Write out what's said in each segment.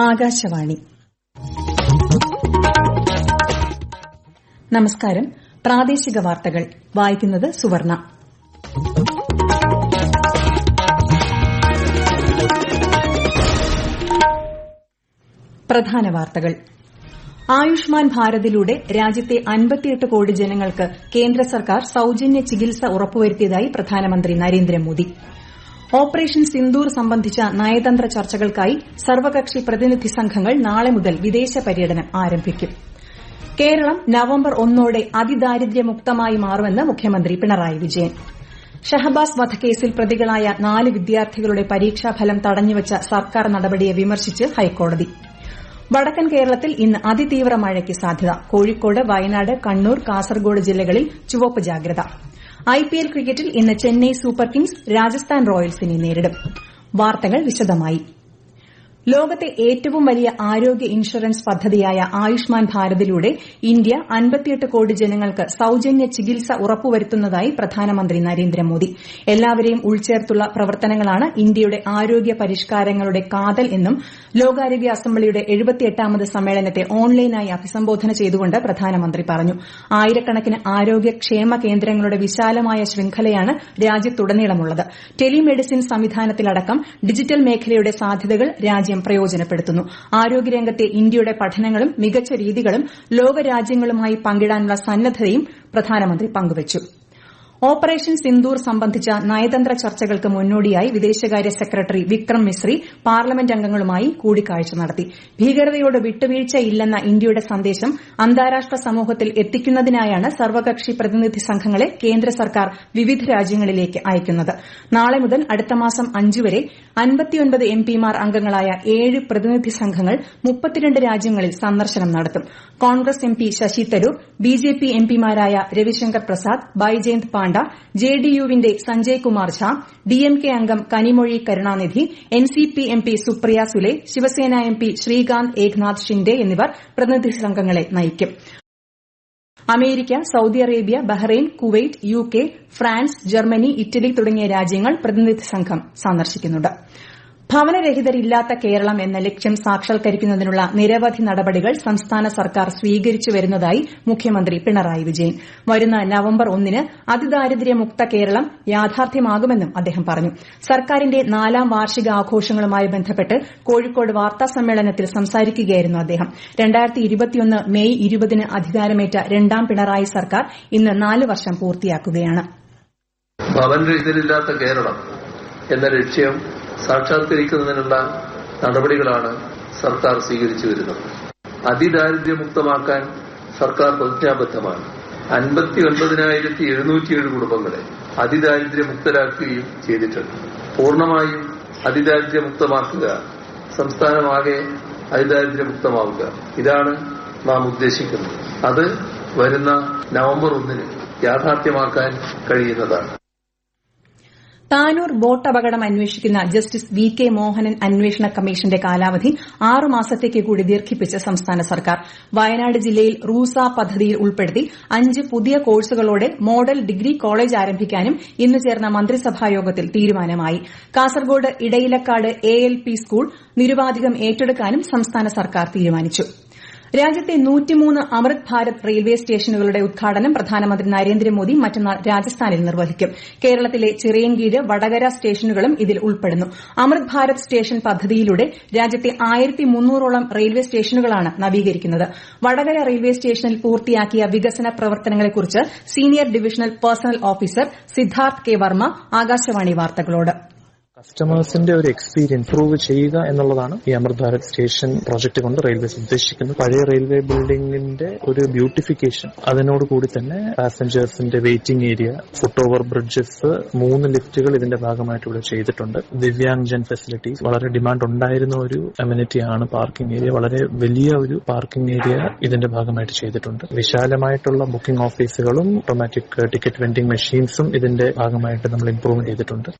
ആകാശവാണി. നമസ്കാരം. പ്രാദേശിക വാർത്തകൾ വായിക്കുന്നത് സുവർണ. പ്രധാന വാർത്തകൾ. ആയുഷ്മാൻ ഭാരതിലൂടെ രാജ്യത്തെ 58 കോടി ജനങ്ങൾക്ക് കേന്ദ്ര സർക്കാർ സൌജന്യ ചികിത്സ ഉറപ്പുവരുത്തിയതായി പ്രധാനമന്ത്രി നരേന്ദ്രമോദി. ഓപ്പറേഷൻ സിന്ദൂർ സംബന്ധിച്ച നയതന്ത്ര ചർച്ചകൾക്കായി സർവകക്ഷി പ്രതിനിധി സംഘങ്ങൾ നാളെ മുതൽ വിദേശ പര്യടനം ആരംഭിക്കും. കേരളം നവംബർ 1 അതിദാരിദ്ര്യമുക്തമായി മാറുമെന്ന് മുഖ്യമന്ത്രി പിണറായി വിജയൻ. ഷഹബാസ് വധക്കേസിൽ പ്രതികളായ 4 വിദ്യാർത്ഥികളുടെ പരീക്ഷാഫലം തടഞ്ഞുവച്ച സർക്കാർ നടപടിയെ വിമർശിച്ച് ഹൈക്കോടതി. വടക്കൻ കേരളത്തിൽ ഇന്ന് അതിതീവ്ര മഴയ്ക്ക് സാധ്യത. കോഴിക്കോട്, വയനാട്, കണ്ണൂർ, കാസർഗോഡ് ജില്ലകളിൽ ചുവപ്പ് ജാഗ്രത. IPL ക്രിക്കറ്റിൽ ഇന്ന് ചെന്നൈ സൂപ്പർ കിങ്സ് രാജസ്ഥാൻ റോയൽസിനെ നേരിടും. വാർത്തകൾ വിശദമായി. ലോകത്തെ ഏറ്റവും വലിയ ആരോഗ്യ ഇൻഷുറൻസ് പദ്ധതിയായ ആയുഷ്മാൻ ഭാരതിലൂടെ ഇന്ത്യ 58 കോടി ജനങ്ങൾക്ക് സൌജന്യ ചികിത്സ ഉറപ്പുവരുത്തുന്നതായി പ്രധാനമന്ത്രി നരേന്ദ്രമോദി. എല്ലാവരെയും ഉൾച്ചേർത്തുള്ള പ്രവർത്തനങ്ങളാണ് ഇന്ത്യയുടെ ആരോഗ്യ പരിഷ്കാരങ്ങളുടെ കാതൽ എന്നും ലോകാരോഗ്യ അസംബ്ലിയുടെ 78ാമത് സമ്മേളനത്തെ ഓൺലൈനായി അഭിസംബോധന ചെയ്തുകൊണ്ട് പ്രധാനമന്ത്രി പറഞ്ഞു. ആയിരക്കണക്കിന് ആരോഗ്യക്ഷേമ കേന്ദ്രങ്ങളുടെ വിശാലമായ ശൃംഖലയാണ് രാജ്യത്തുടനീളമുള്ളത്. ടെലിമെഡിസിൻ സംവിധാനത്തിലടക്കം ഡിജിറ്റൽ മേഖലയുടെ സാധ്യതകൾ രാജ്യം പ്രയോജനപ്പെടുത്തുന്നു. ആരോഗ്യരംഗത്തെ ഇന്ത്യയുടെ പഠനങ്ങളും മികച്ച രീതികളും ലോകരാജ്യങ്ങളുമായി പങ്കിടാനുള്ള സന്നദ്ധതയും പ്രധാനമന്ത്രി പങ്കുവച്ചു. ഓപ്പറേഷൻ സിന്ദൂർ സംബന്ധിച്ച നയതന്ത്ര ചർച്ചകൾക്ക് മുന്നോടിയായി വിദേശകാര്യ സെക്രട്ടറി വിക്രം മിസ്രി പാർലമെന്റ് അംഗങ്ങളുമായി കൂടിക്കാഴ്ച നടത്തി. ഭീകരതയോട് വിട്ടുവീഴ്ചയില്ലെന്ന ഇന്ത്യയുടെ സന്ദേശം അന്താരാഷ്ട്ര സമൂഹത്തിൽ എത്തിക്കുന്നതിനായാണ് സർവകക്ഷി പ്രതിനിധി സംഘങ്ങളെ കേന്ദ്ര സർക്കാർ വിവിധ രാജ്യങ്ങളിലേക്ക് അയക്കുന്നത്. നാളെ മുതൽ അടുത്ത മാസം 5 വരെ 59 MPമാർ അംഗങ്ങളായ 7 പ്രതിനിധി സംഘങ്ങൾ 32 രാജ്യങ്ങളിൽ സന്ദർശനം നടത്തും. Congress MP Sasi Tharoor, BJP MPമാരായ Ravishankar Prasad, Baijayant Panda, JDUവിന്റെ Sanjay Kumar Jha, DMK അംഗം Kanimozhi Karunanidhi, NCP MP Supriya Sule, Shiv Sena MP Srikanth Eknath Shinde എന്നിവർ പ്രതിനിധി സംഘങ്ങളെ നയിക്കും. America, Saudi Arabia, Bahrain, Kuwait, UK, France, Germany, Italy തുടങ്ങിയ രാജ്യങ്ങൾ പ്രതിനിധി സംഘം സന്ദർശിക്കുന്നുണ്ട്. ഭവനരഹിതരില്ലാത്ത കേരളം എന്ന ലക്ഷ്യം സാക്ഷാത്കരിക്കുന്നതിനുള്ള നിരവധി നടപടികൾ സംസ്ഥാന സർക്കാർ സ്വീകരിച്ചു വരുന്നതായി മുഖ്യമന്ത്രി പിണറായി വിജയൻ. വരുന്ന നവംബർ 1 അതിദാരിദ്ര്യമുക്ത കേരളം യാഥാർത്ഥ്യമാകുമെന്നും അദ്ദേഹം പറഞ്ഞു. സർക്കാരിന്റെ 4ാം വാർഷികാഘോഷങ്ങളുമായി ബന്ധപ്പെട്ട് കോഴിക്കോട് വാർത്താസമ്മേളനത്തിൽ സംസാരിക്കുകയായിരുന്നു അദ്ദേഹം. 2021 മെയ് 20 അധികാരമേറ്റ 2ാം പിണറായി സർക്കാർ ഇന്ന് 4 വർഷം പൂർത്തിയാക്കുകയാണ്. ഭവനരഹിതരില്ലാത്ത കേരളം എന്ന ലക്ഷ്യം സാക്ഷാത്കരിക്കുന്നതിനുള്ള നടപടികളാണ് സർക്കാർ സ്വീകരിച്ചു വരുന്നത്. അതിദാരിദ്ര്യമുക്തമാക്കാൻ സർക്കാർ പ്രതിജ്ഞാബദ്ധമാണ്. 59,707 കുടുംബങ്ങളെ അതിദാരിദ്ര്യമുക്തരാക്കുകയും ചെയ്തിട്ടുണ്ട്. പൂർണ്ണമായും അതിദാരിദ്ര്യമുക്തമാക്കുക, സംസ്ഥാനമാകെ അതിദാരിദ്ര്യമുക്തമാവുക, ഇതാണ് നാം ഉദ്ദേശിക്കുന്നത്. അത് വരുന്ന നവംബർ 1 യാഥാർത്ഥ്യമാക്കാൻ കഴിയുന്നതാണ്. താനൂർ ബോട്ട് അപകടം അന്വേഷിക്കുന്ന ജസ്റ്റിസ് VK മോഹനൻ അന്വേഷണ കമ്മീഷന്റെ കാലാവധി 6 മാസത്തേക്ക് കൂടി ദീർഘിപ്പിച്ച് സംസ്ഥാന സർക്കാർ. വയനാട് ജില്ലയിൽ റൂസ പദ്ധതിയിൽ ഉൾപ്പെടുത്തി 5 പുതിയ കോഴ്സുകളോടെ മോഡൽ ഡിഗ്രി കോളേജ് ആരംഭിക്കാനും ഇന്ന് ചേർന്ന മന്ത്രിസഭായോഗത്തിൽ തീരുമാനമായി. കാസർഗോഡ് ഇടയിലക്കാട് ALP സ്കൂൾ നിരുപാധികം ഏറ്റെടുക്കാനും സംസ്ഥാന സർക്കാർ തീരുമാനിച്ചു. രാജ്യത്തെ 103 അമൃത് ഭാരത് റെയിൽവേ സ്റ്റേഷനുകളുടെ ഉദ്ഘാടനം പ്രധാനമന്ത്രി നരേന്ദ്രമോദി മറ്റന്നാൾ രാജസ്ഥാനിൽ നിർവഹിക്കും. കേരളത്തിലെ ചിറയൻകീഴ്, വടകര സ്റ്റേഷനുകളും ഇതിൽ ഉൾപ്പെടുന്നു. അമൃത് ഭാരത് സ്റ്റേഷൻ പദ്ധതിയിലൂടെ രാജ്യത്തെ 1300ഓളം റെയിൽവേ സ്റ്റേഷനുകളാണ് നവീകരിക്കുന്നത്. വടകര റെയിൽവേ സ്റ്റേഷനിൽ പൂർത്തിയാക്കിയ വികസന പ്രവർത്തനങ്ങളെക്കുറിച്ച് senior divisional personnel officer Siddharth K. Varma Akashvani വാർത്തകളോട്. കസ്റ്റമേഴ്സിന്റെ ഒരു എക്സ്പീരിയൻസ് ഇംപ്രൂവ് ചെയ്യുക എന്നുള്ളതാണ് ഈ അമൃത് ഭാരത് സ്റ്റേഷൻ പ്രോജക്ട് കൊണ്ട് റെയിൽവേസ് ഉദ്ദേശിക്കുന്നത്. പഴയ റെയിൽവേ ബിൽഡിംഗിന്റെ ഒരു ബ്യൂട്ടിഫിക്കേഷൻ, അതിനോട് കൂടി തന്നെ പാസഞ്ചേഴ്സിന്റെ waiting area, foot over bridges, 3 ലിഫ്റ്റുകൾ ഇതിന്റെ ഭാഗമായിട്ട് ഇവിടെ ചെയ്തിട്ടുണ്ട്. ദിവ്യാംഗജൻ ഫെസിലിറ്റീസ്, വളരെ ഡിമാൻഡ് ഉണ്ടായിരുന്ന ഒരു അമ്യൂണിറ്റിയാണ് പാർക്കിംഗ് ഏരിയ. വളരെ വലിയ ഒരു പാർക്കിംഗ് ഏരിയ ഇതിന്റെ ഭാഗമായിട്ട് ചെയ്തിട്ടുണ്ട്. വിശാലമായിട്ടുള്ള ബുക്കിംഗ് ഓഫീസുകളും ഓട്ടോമാറ്റിക് ടിക്കറ്റ് വെൻഡിംഗ് മെഷീൻസും ഇതിന്റെ ഭാഗമായിട്ട് നമ്മൾ ഇംപ്രൂവ് ചെയ്തിട്ടുണ്ട്.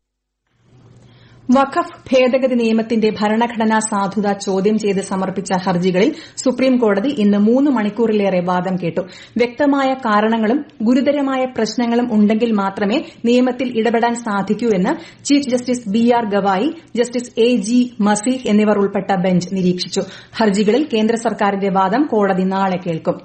വഖഫ് ഭേദഗതി നിയമത്തിന്റെ ഭരണഘടനാ സാധുത ചോദ്യം ചെയ്ത് സമർപ്പിച്ച ഹർജികളിൽ സുപ്രീംകോടതി ഇന്ന് 3 മണിക്കൂറിലേറെ വാദം കേട്ടു. വ്യക്തമായ കാരണങ്ങളും ഗുരുതരമായ പ്രശ്നങ്ങളും ഉണ്ടെങ്കിൽ മാത്രമേ നിയമത്തിൽ ഇടപെടാൻ സാധിക്കൂ എന്ന് chief justice BR Gavai, justice AG മസീഹ് എന്നിവർ ഉൾപ്പെട്ട ബെഞ്ച് നിരീക്ഷിച്ചു. ഹർജികളിൽ കേന്ദ്ര സർക്കാരിന്റെ വാദം കോടതി നാളെ കേൾക്കും.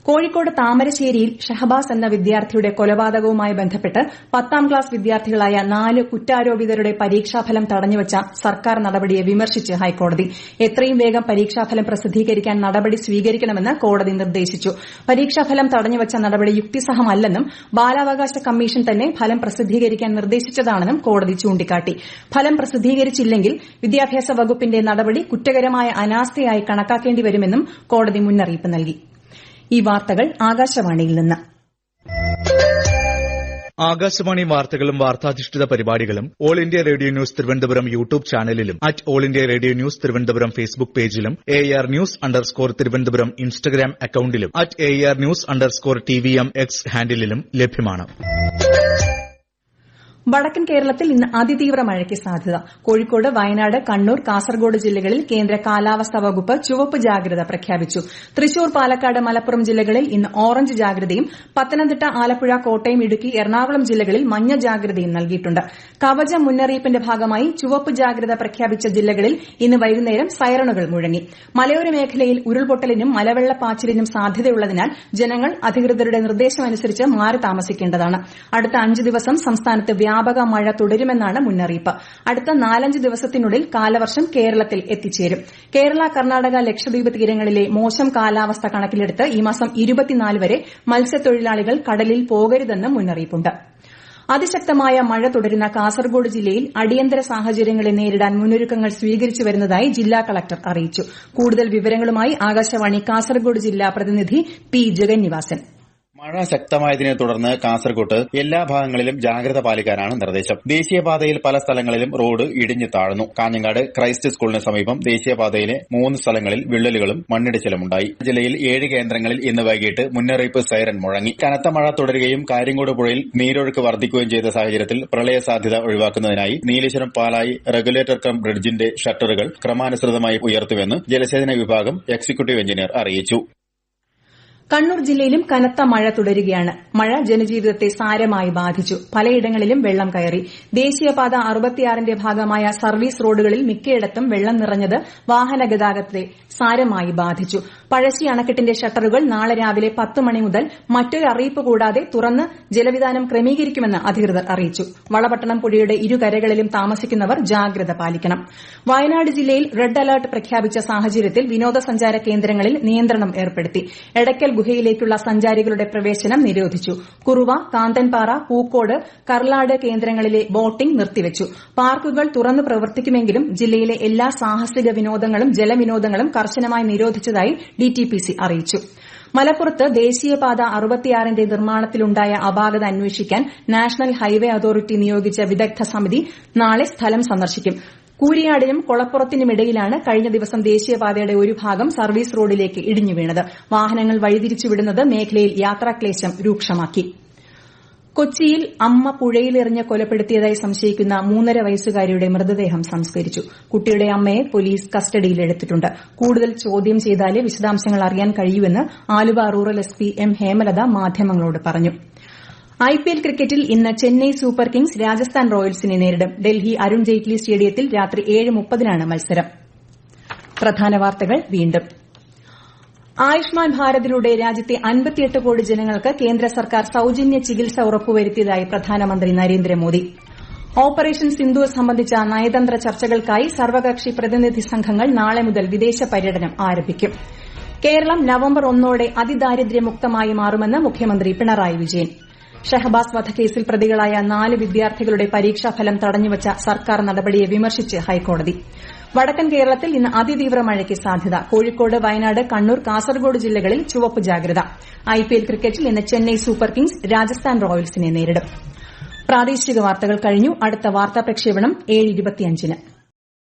കോഴിക്കോട് താമരശ്ശേരിയിൽ ഷഹബാസ് എന്ന വിദ്യാർത്ഥിയുടെ കൊലപാതകവുമായി ബന്ധപ്പെട്ട് 10ാം ക്ലാസ് വിദ്യാർത്ഥികളായ 4 കുറ്റാരോപിതരുടെ പരീക്ഷാഫലം തടഞ്ഞുവച്ച സർക്കാർ നടപടിയെ വിമർശിച്ച് ഹൈക്കോടതി. എത്രയും വേഗം പരീക്ഷാഫലം പ്രസിദ്ധീകരിക്കാൻ നടപടി സ്വീകരിക്കണമെന്ന് കോടതി നിർദ്ദേശിച്ചു. പരീക്ഷാഫലം തടഞ്ഞുവച്ച നടപടി യുക്തിസഹമല്ലെന്നും ബാലാവകാശ കമ്മീഷൻ തന്നെ ഫലം പ്രസിദ്ധീകരിക്കാൻ നിർദ്ദേശിച്ചതാണെന്നും കോടതി ചൂണ്ടിക്കാട്ടി. ഫലം പ്രസിദ്ധീകരിച്ചില്ലെങ്കിൽ വിദ്യാഭ്യാസ വകുപ്പിന്റെ നടപടി കുറ്റകരമായ അനാസ്ഥയായി കണക്കാക്കേണ്ടിവരുമെന്നും കോടതി മുന്നറിയിപ്പ് നൽകി. ഈ വാർത്തകൾ ആകാശവാണിയിൽ നിന്ന്. ആകാശവാണി വാർത്തകളും വാർത്താധിഷ്ഠിത പരിപാടികളും all India radio news Thiruvananthapuram YouTube ചാനലിലും all India radio news Thiruvananthapuram Facebook പേജിലും AR News_ തിരുവനന്തപുരം ഇൻസ്റ്റഗ്രാം അക്കൌണ്ടിലും AR News_TVM X ഹാൻഡിലും ലഭ്യമാണ്. വടക്കൻ കേരളത്തിൽ ഇന്ന് അതിതീവ്ര മഴയ്ക്ക് സാധ്യത. കോഴിക്കോട്, വയനാട്, കണ്ണൂർ, കാസർഗോഡ് ജില്ലകളിൽ കേന്ദ്ര കാലാവസ്ഥാ വകുപ്പ് ചുവപ്പ് ജാഗ്രത പ്രഖ്യാപിച്ചു. തൃശൂർ, പാലക്കാട്, മലപ്പുറം ജില്ലകളിൽ ഇന്ന് ഓറഞ്ച് ജാഗ്രതയും പത്തനംതിട്ട, ആലപ്പുഴ, കോട്ടയം, ഇടുക്കി, എറണാകുളം ജില്ലകളിൽ മഞ്ഞ ജാഗ്രതയും നൽകിയിട്ടുണ്ട്. കവച മുന്നറിയിപ്പിന്റെ ഭാഗമായി ചുവപ്പ് ജാഗ്രത പ്രഖ്യാപിച്ച ജില്ലകളിൽ ഇന്ന് വൈകുന്നേരം സൈറണുകൾ മുഴങ്ങി. മലയോര മേഖലയിൽ ഉരുൾപൊട്ടലിനും മലവെള്ളപ്പാച്ചിലിനും സാധ്യതയുള്ളതിനാൽ ജനങ്ങൾ അധികൃതരുടെ നിർദ്ദേശമനുസരിച്ച് മാറി താമസിക്കേണ്ടതാണ്. അടുത്ത 5 ദിവസം സംസ്ഥാനത്ത് വ്യാപക മഴ തുടരുമെന്നാണ് മുന്നറിയിപ്പ്. അടുത്ത 4-5 ദിവസത്തിനുള്ളിൽ കാലവർഷം കേരളത്തിൽ എത്തിച്ചേരും. കേരള, കർണാടക, ലക്ഷദ്വീപ് തീരങ്ങളിലെ മോശം കാലാവസ്ഥ കണക്കിലെടുത്ത് ഈ മാസം 24 വരെ മത്സ്യത്തൊഴിലാളികൾ കടലിൽ പോകരുതെന്ന് മുന്നറിയിപ്പുണ്ട്. അതിശക്തമായ മഴ തുടരുന്ന കാസർഗോഡ് ജില്ലയിൽ അടിയന്തര സാഹചര്യങ്ങളെ നേരിടാൻ മുന്നൊരുക്കങ്ങൾ സ്വീകരിച്ചു വരുന്നതായി ജില്ലാ കളക്ടർ അറിയിച്ചു. കൂടുതൽ വിവരങ്ങളുമായി ആകാശവാണി കാസർഗോഡ് ജില്ലാ പ്രതിനിധി P. ജഗന്നിവാസൻ. മഴ ശക്തമായതിനെ തുടർന്ന് കാസർകോട്ട് എല്ലാ ഭാഗങ്ങളിലും ജാഗ്രത പാലിക്കാനാണ് നിർദ്ദേശം. ദേശീയപാതയിൽ പല സ്ഥലങ്ങളിലും റോഡ് ഇടിഞ്ഞു താഴ്ന്നു. കാഞ്ഞങ്ങാട് ക്രൈസ്റ്റ് സ്കൂളിന് സമീപം ദേശീയപാതയിലെ 3 സ്ഥലങ്ങളിൽ വിള്ളലുകളും മണ്ണിടിച്ചിലുമുണ്ടായി. ജില്ലയിൽ 7 കേന്ദ്രങ്ങളിൽ ഇന്ന് വൈകിട്ട് മുന്നറിയിപ്പ് സൈറൻ മുഴങ്ങി. കനത്ത മഴ തുടരുകയും കാര്യങ്കോട് പുഴയിൽ നീരൊഴുക്ക് വർദ്ധിക്കുകയും ചെയ്ത സാഹചര്യത്തിൽ പ്രളയ സാധ്യത ഒഴിവാക്കുന്നതിനായി നീലേശ്വരം പാലായി റെഗുലേറ്റർ കം ബ്രിഡ്ജിന്റെ ഷട്ടറുകൾ ക്രമാനുസൃതമായി ഉയർത്തുമെന്ന് ജലസേചന വിഭാഗം എക്സിക്യൂട്ടീവ് എഞ്ചിനീയർ അറിയിച്ചു. കണ്ണൂർ ജില്ലയിലും കനത്ത മഴ തുടരുകയാണ്. മഴ ജനജീവിതത്തെ സാരമായി ബാധിച്ചു. പലയിടങ്ങളിലും വെള്ളം കയറി. ദേശീയപാത 66ന്റെ ഭാഗമായ സർവീസ് റോഡുകളിൽ മിക്കയിടത്തും വെള്ളം നിറഞ്ഞത് വാഹന ഗതാഗതത്തെ സാരമായി ബാധിച്ചു. പഴശ്ശി അണക്കെട്ടിന്റെ ഷട്ടറുകൾ നാളെ രാവിലെ 10 മണി മുതൽ മറ്റൊരു അറിയിപ്പ് കൂടാതെ തുറന്ന് ജലവിതാനം ക്രമീകരിക്കുമെന്ന് അധികൃതർ അറിയിച്ചു. വളപട്ടണം പുഴയുടെ ഇരുകരകളിലും താമസിക്കുന്നവർ ജാഗ്രത പാലിക്കണം. വയനാട് ജില്ലയിൽ റെഡ് അലർട്ട് പ്രഖ്യാപിച്ച സാഹചര്യത്തിൽ വിനോദസഞ്ചാര കേന്ദ്രങ്ങളിൽ നിയന്ത്രണം ഏർപ്പെടുത്തി. എടക്കൽ ഗുഹയിലേക്കുള്ള സഞ്ചാരികളുടെ പ്രവേശനം നിരോധിച്ചു. കുറുവ, കാന്തൻപാറ, പൂക്കോട്, കർലാട് കേന്ദ്രങ്ങളിലെ ബോട്ടിംഗ് നിർത്തിവച്ചു. പാർക്കുകൾ തുറന്നു പ്രവർത്തിക്കുമെങ്കിലും ജില്ലയിലെ എല്ലാ സാഹസിക വിനോദങ്ങളും ജലവിനോദങ്ങളും കർശനമായി നിരോധിച്ചതായി DTPC അറിയിച്ചു. മലപ്പുറത്ത് ദേശീയപാത 66ന്റെ നിർമ്മാണത്തിലുണ്ടായ അപാകത അന്വേഷിക്കാൻ നാഷണൽ ഹൈവേ അതോറിറ്റി നിയോഗിച്ച വിദഗ്ധ സമിതി നാളെ സ്ഥലം സന്ദർശിക്കും. കൂരിയാടിനും കൊളപ്പുറത്തിനുമിടയിലാണ് കഴിഞ്ഞ ദിവസം ദേശീയപാതയുടെ ഒരു ഭാഗം സർവീസ് റോഡിലേക്ക് ഇടിഞ്ഞു വീണത്. വാഹനങ്ങൾ വഴിതിരിച്ചുവിടുന്നത് മേഖലയിൽ യാത്രാക്ലേശം രൂക്ഷമാക്കി. കൊച്ചിയിൽ അമ്മ പുഴയിലെറിഞ്ഞ് കൊലപ്പെടുത്തിയതായി സംശയിക്കുന്ന 3.5 വയസ്സുകാരിയുടെ മൃതദേഹം സംസ്കരിച്ചു. കുട്ടിയുടെ അമ്മയെ പോലീസ് കസ്റ്റഡിയിലെടുത്തിട്ടുണ്ട്. കൂടുതൽ ചോദ്യം ചെയ്താലേ വിശദാംശങ്ങൾ അറിയാൻ കഴിയൂവെന്ന് Aluva rural SP M. Hemalatha മാധ്യമങ്ങളോട് പറഞ്ഞു. IPL ക്രിക്കറ്റിൽ ഇന്ന് ചെന്നൈ സൂപ്പർ കിങ്സ് രാജസ്ഥാൻ റോയൽസിനെ നേരിടും. ഡൽഹി അരുൺ ജെയ്റ്റ്ലി സ്റ്റേഡിയത്തിൽ രാത്രി 7:30-നാണ് മത്സരം. പ്രധാന വാർത്തകൾ വീണ്ടും. ആയുഷ്മാൻ ഭാരതിലൂടെ രാജ്യത്തെ 58 കോടി ജനങ്ങൾക്ക് കേന്ദ്ര സർക്കാർ സൌജന്യ ചികിത്സ ഉറപ്പുവരുത്തിയതായി പ്രധാനമന്ത്രി നരേന്ദ്രമോദി. ഓപ്പറേഷൻ സിന്ദൂർ സംബന്ധിച്ച നയതന്ത്ര ചർച്ചകൾക്കായി സർവകക്ഷി പ്രതിനിധി സംഘങ്ങൾ നാളെ മുതൽ വിദേശ പര്യടനം ആരംഭിക്കും. കേരളം നവംബർ 1 അതിദാരിദ്ര്യമുക്തമായി മാറുമെന്ന് മുഖ്യമന്ത്രി പിണറായി വിജയൻ. ഷഹബാസ് വധക്കേസിൽ പ്രതികളായ 4 വിദ്യാർത്ഥികളുടെ പരീക്ഷാഫലം തടഞ്ഞുവച്ച സർക്കാർ നടപടിയെ വിമർശിച്ച് ഹൈക്കോടതി. വടക്കൻ കേരളത്തിൽ ഇന്ന് അതിതീവ്ര മഴയ്ക്ക് സാധ്യത. കോഴിക്കോട്, വയനാട്, കണ്ണൂർ, കാസർഗോഡ് ജില്ലകളിൽ ചുവപ്പ് ജാഗ്രത. IPL ക്രിക്കറ്റിൽ ഇന്ന് ചെന്നൈ സൂപ്പർ കിങ്സ് രാജസ്ഥാൻ റോയൽസിനെ നേരിടും. പ്രാദേശിക വാർത്തകൾ കഴിഞ്ഞു. അടുത്ത വാർത്താ പ്രക്ഷേപണം 7:25-ന്.